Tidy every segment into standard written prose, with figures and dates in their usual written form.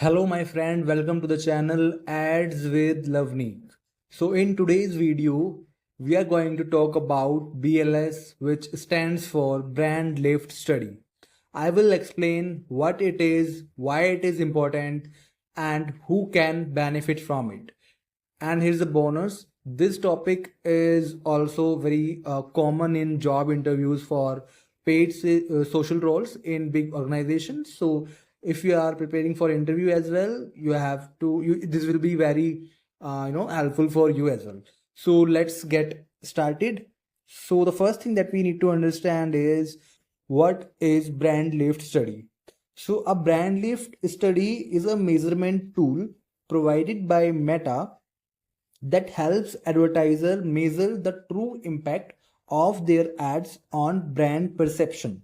Hello, my friend. Welcome to the channel Ads with Lavneek. So, in today's video, we are going to talk about BLS, which stands for Brand Lift Study. I will explain what it is, why it is important, and who can benefit from it. And here's the bonus. This topic is also very common in job interviews for paid social roles in big organizations. So if you are preparing for interview as well, you have to, this will be very, helpful for you as well. So let's get started. So the first thing that we need to understand is what is brand lift study. So a brand lift study is a measurement tool provided by Meta that helps advertiser measure the true impact of their ads on brand perception.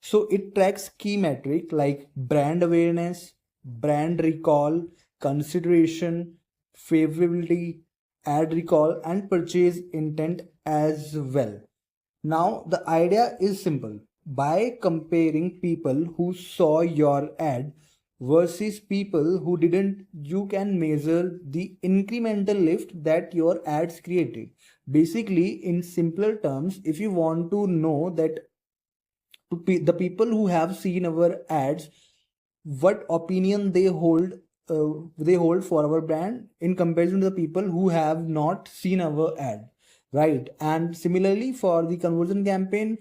So it tracks key metrics like brand awareness, brand recall, consideration, favorability, ad recall, and purchase intent as well. Now, the idea is simple. By comparing people who saw your ad versus people who didn't, you can measure the incremental lift that your ads created. Basically, in simpler terms, if you want to know that the people who have seen our ads, what opinion they hold for our brand in comparison to the people who have not seen our ad, right? And similarly for the conversion campaign,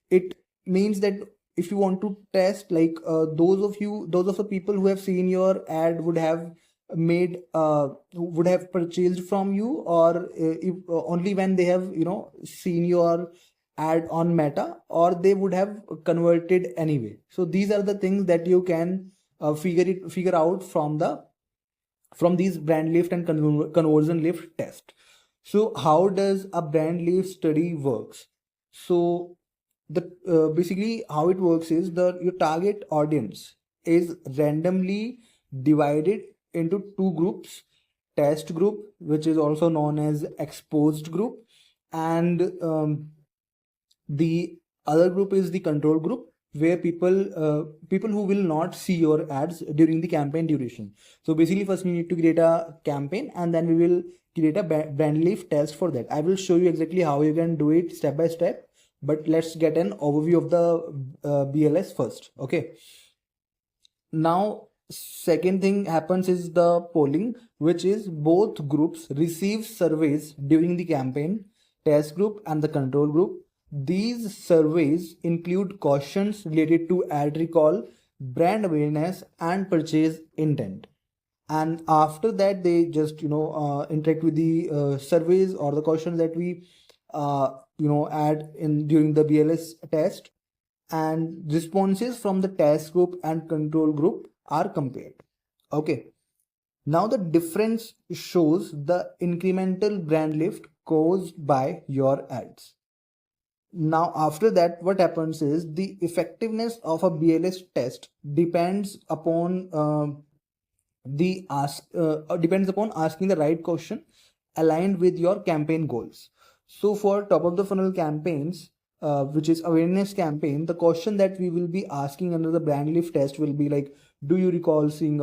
it means that if you want to test like those of the people who have seen your ad would have purchased from you, or if, only when they have seen your ad on Meta, or they would have converted anyway. So these are the things that you can figure out from these brand lift and conversion lift test. So how does a brand lift study works? So the basically how it works is the your target audience is randomly divided into two groups: test group, which is also known as exposed group, and the other group is the control group, where people who will not see your ads during the campaign duration. So basically, first we need to create a campaign, and then we will create a brand lift test for that. I will show you exactly how you can do it step by step, but let's get an overview of the BLS first. Okay. Now, second thing happens is the polling, which is both groups receive surveys during the campaign, test group and the control group. These surveys include questions related to ad recall, brand awareness, and purchase intent. And after that, they just interact with the surveys or the questions that we add in during the BLS test, and responses from the test group and control group are compared. Okay. Now the difference shows the incremental brand lift caused by your ads. Now after that, what happens is the effectiveness of a BLS test depends upon asking the right question aligned with your campaign goals. So for top of the funnel campaigns, which is awareness campaign, the question that we will be asking under the brand lift test will be like, do you recall seeing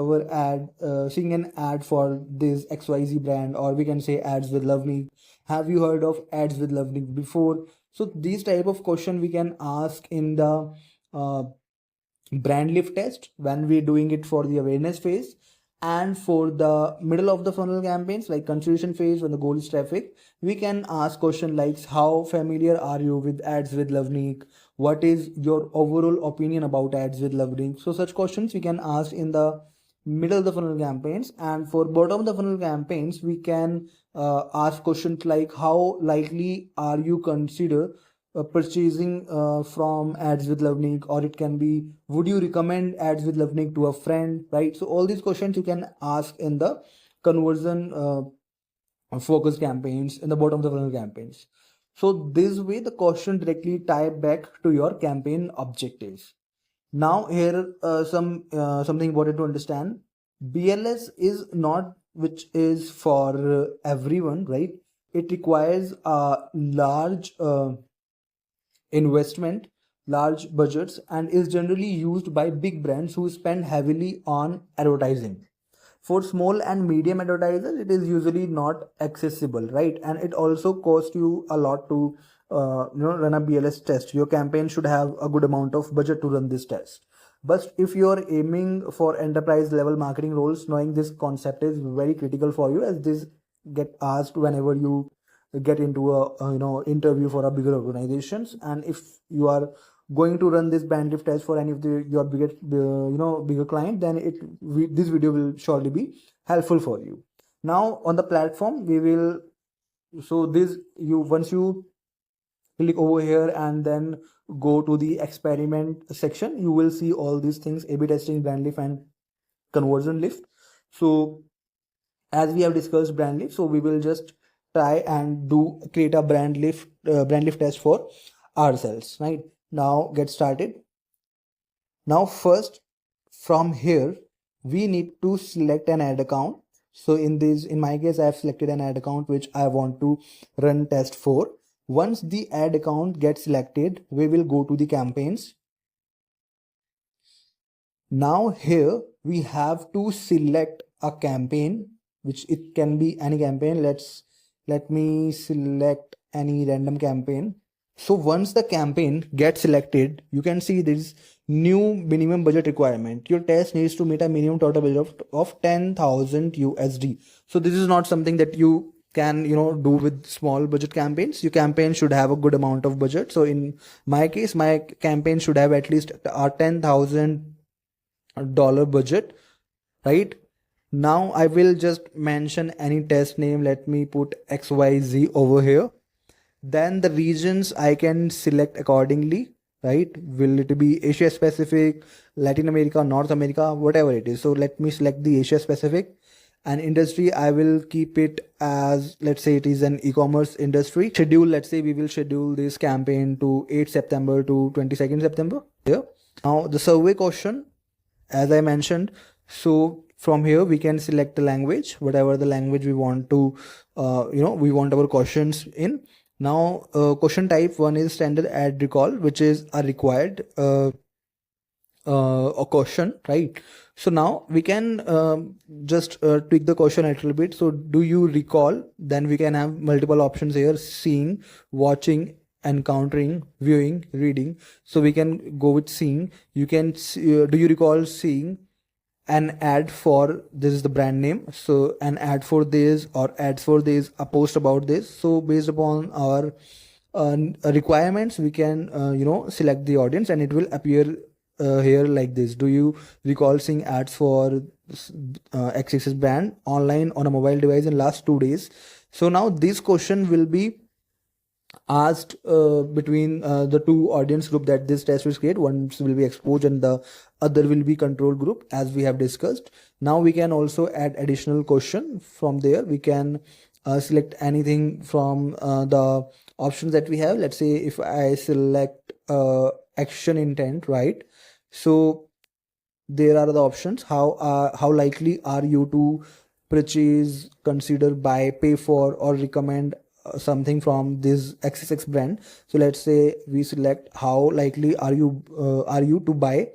seeing an ad for this XYZ brand, or we can say ads with Lovely? Have you heard of ads with Lovely before? So these type of question we can ask in the brand lift test when we're doing it for the awareness phase. And for the middle of the funnel campaigns like consideration phase, when the goal is traffic, we can ask question like, how familiar are you with ads with Lavneek? What is your overall opinion about ads with Lavneek? So such questions we can ask in the middle of the funnel campaigns. And for bottom of the funnel campaigns, we can ask questions like, how likely are you consider purchasing from ads with Lavneek, or it can be, would you recommend ads with Lavneek to a friend, right? So all these questions you can ask in the conversion focus campaigns, in the bottom of the funnel campaigns. So this way the question directly tie back to your campaign objectives. Now here something important to understand. BLS is not which is for everyone, right? It requires a large investment large budgets and is generally used by big brands who spend heavily on advertising. For small and medium advertisers, it is usually not accessible, right? And it also costs you a lot to run a BLS test. Your campaign should have a good amount of budget to run this test. But if you are aiming for enterprise level marketing roles, knowing this concept is very critical for you, as this get asked whenever you get into a interview for a bigger organizations. And if you are going to run this bandwidth test for any of your bigger client, then this video will surely be helpful for you. Now on the platform, we will, so this you once you click over here and then go to the experiment section, you will see all these things: A/B testing, brand lift, and conversion lift. So as we have discussed brand lift, so we will just try and create a brand lift test for ourselves. Right now, get started. Now first, from here we need to select an ad account. So in my case, I have selected an ad account which I want to run test for. Once the ad account gets selected, we will go to the campaigns. Now here we have to select a campaign, which it can be any campaign. Let me select any random campaign. So once the campaign gets selected, you can see this new minimum budget requirement. Your test needs to meet a minimum total budget of 10,000 USD. So this is not something that you can do with small budget campaigns. Your campaign should have a good amount of budget. So in my case, my campaign should have at least a $10,000 budget, right? Now I will just mention any test name. Let me put XYZ over here. Then the regions I can select accordingly, right? Will it be Asia Pacific, Latin America, North America, whatever it is. So let me select the Asia Pacific. And industry, I will keep it as, let's say it is an e-commerce industry. Schedule, let's say we will schedule this campaign to 8 September to 22nd September. Here. Now the survey question, as I mentioned, so from here we can select the language, whatever the language we want to, we want our questions in. Now question type one is standard ad recall, which is a required a question, right? So now we can just tweak the question a little bit. So do you recall? Then we can have multiple options here: seeing, watching, encountering, viewing, reading. So we can go with seeing. You can see, do you recall seeing an ad for, this is the brand name, so an ad for this, or ads for this, a post about this. So based upon our requirements, we can select the audience, and it will appear here like this: do you recall seeing ads for XXS brand online on a mobile device in last 2 days? So now this question will be asked between the two audience group that this test will create. One will be exposed and the other will be control group, as we have discussed. Now we can also add additional question from there. We can select anything from the options that we have. Let's say if I select action intent, right? So there are the options: how likely are you to purchase, consider, buy, pay for, or recommend something from this XXX brand. So let's say we select how likely are you to buy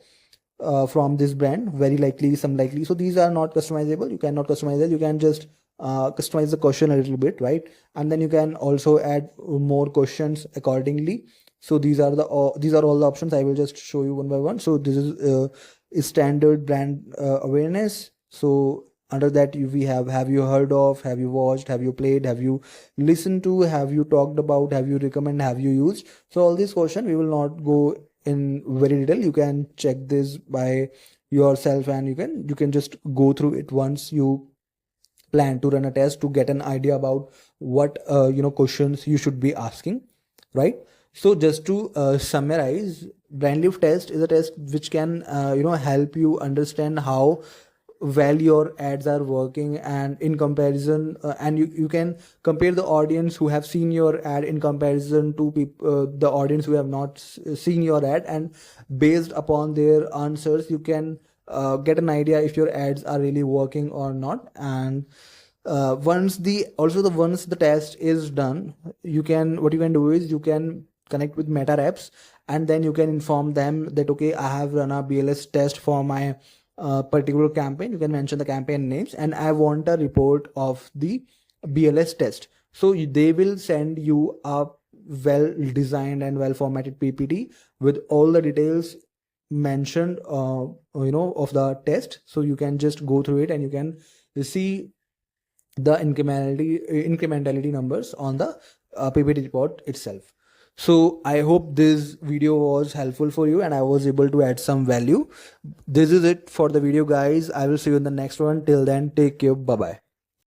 from this brand, very likely, some likely. So these are not customizable. You cannot customize it. You can just customize the question a little bit, right? And then you can also add more questions accordingly. So these are all the options. I will just show you one by one. So this is standard brand awareness. So under that we have you heard of, have you watched, have you played, have you listened to, have you talked about, have you recommend, have you used. So all these questions we will not go in very detail. You can check this by yourself, and you can just go through it once you plan to run a test, to get an idea about what questions you should be asking, right? So just to summarize, brand lift test is a test which can help you understand how well your ads are working, and in comparison and you can compare the audience who have seen your ad in comparison to the audience who have not seen your ad, and based upon their answers you can get an idea if your ads are really working or not. And once the test is done, what you can do is you can connect with Meta apps, and then you can inform them that okay, I have run a BLS test for my particular campaign. You can mention the campaign names, and I want a report of the BLS test. So they will send you a well designed and well formatted PPT with all the details mentioned of the test. So you can just go through it and you can see the incrementality numbers on the PPT report itself. So I hope this video was helpful for you and I was able to add some value. This is it for the video, guys. I will see you in the next one. Till then, take care. Bye bye.